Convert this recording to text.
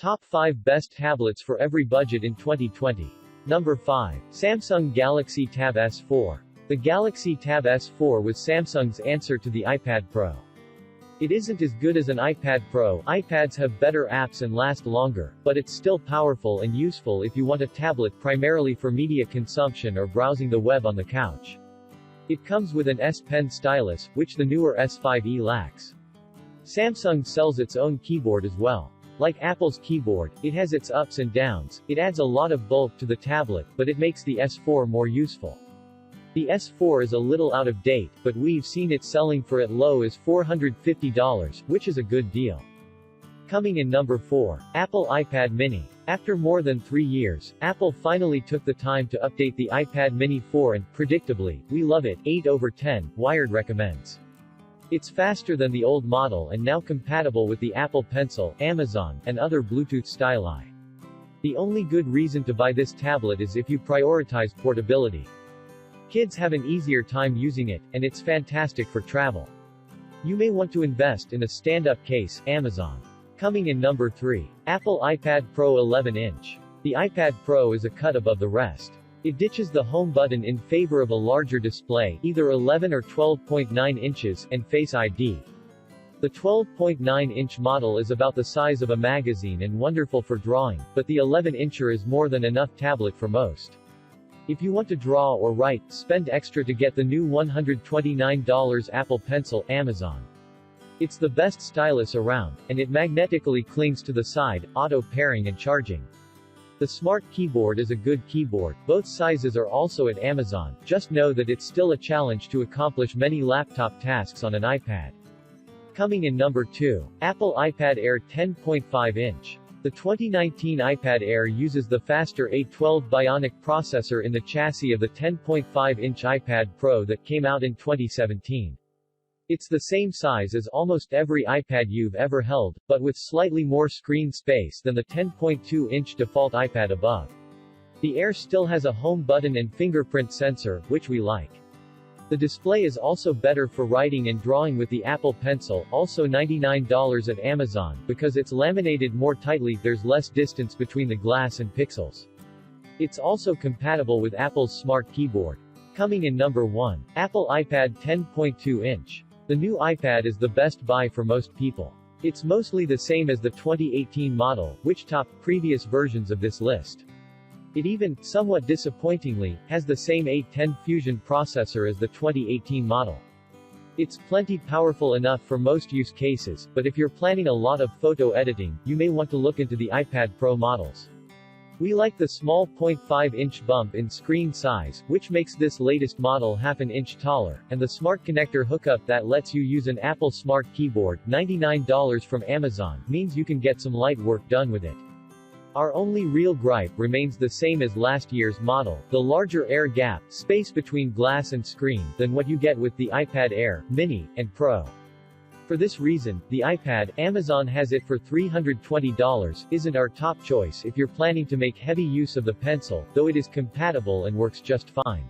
Top 5 Best Tablets for Every Budget in 2020. Number 5. Samsung Galaxy Tab S4. The Galaxy Tab S4 was Samsung's answer to the iPad Pro. It isn't as good as an iPad Pro, iPads have better apps and last longer, but it's still powerful and useful if you want a tablet primarily for media consumption or browsing the web on the couch. It comes with an S Pen stylus, which the newer S5e lacks. Samsung sells its own keyboard as well. Like Apple's keyboard, it has its ups and downs, it adds a lot of bulk to the tablet, but it makes the S4 more useful. The S4 is a little out of date, but we've seen it selling for as low as $450, which is a good deal. Coming in number 4. Apple iPad Mini. After more than 3 years, Apple finally took the time to update the iPad Mini 4 and, predictably, we love it, 8/10, Wired recommends. It's faster than the old model and now compatible with the Apple Pencil, Amazon, and other Bluetooth styli. The only good reason to buy this tablet is if you prioritize portability. Kids have an easier time using it, and it's fantastic for travel. You may want to invest in a stand-up case, Amazon. Coming in number 3. Apple iPad Pro 11-inch. The iPad Pro is a cut above the rest. It ditches the home button in favor of a larger display, either 11 or 12.9 inches, and Face ID. The 12.9-inch model is about the size of a magazine and wonderful for drawing, but the 11-incher is more than enough tablet for most. If you want to draw or write, spend extra to get the new $129 Apple Pencil, Amazon. It's the best stylus around, and it magnetically clings to the side, auto pairing and charging. The Smart Keyboard is a good keyboard, both sizes are also at Amazon, just know that it's still a challenge to accomplish many laptop tasks on an iPad. Coming in number 2. Apple iPad Air 10.5-inch. The 2019 iPad Air uses the faster A12 Bionic processor in the chassis of the 10.5-inch iPad Pro that came out in 2017. It's the same size as almost every iPad you've ever held, but with slightly more screen space than the 10.2-inch default iPad above. The Air still has a home button and fingerprint sensor, which we like. The display is also better for writing and drawing with the Apple Pencil, also $99 at Amazon, because it's laminated more tightly, there's less distance between the glass and pixels. It's also compatible with Apple's Smart Keyboard. Coming in number 1. Apple iPad 10.2-inch. The new iPad is the best buy for most people. It's mostly the same as the 2018 model, which topped previous versions of this list. It even, somewhat disappointingly, has the same A10 Fusion processor as the 2018 model. It's plenty powerful enough for most use cases, but if you're planning a lot of photo editing, you may want to look into the iPad Pro models. We like the small 0.5-inch bump in screen size, which makes this latest model half an inch taller, and the Smart Connector hookup that lets you use an Apple Smart Keyboard, $99 from Amazon, means you can get some light work done with it. Our only real gripe remains the same as last year's model, the larger air gap, space between glass and screen, than what you get with the iPad Air, Mini, and Pro. For this reason, the iPad, Amazon has it for $320, isn't our top choice if you're planning to make heavy use of the Pencil, though it is compatible and works just fine.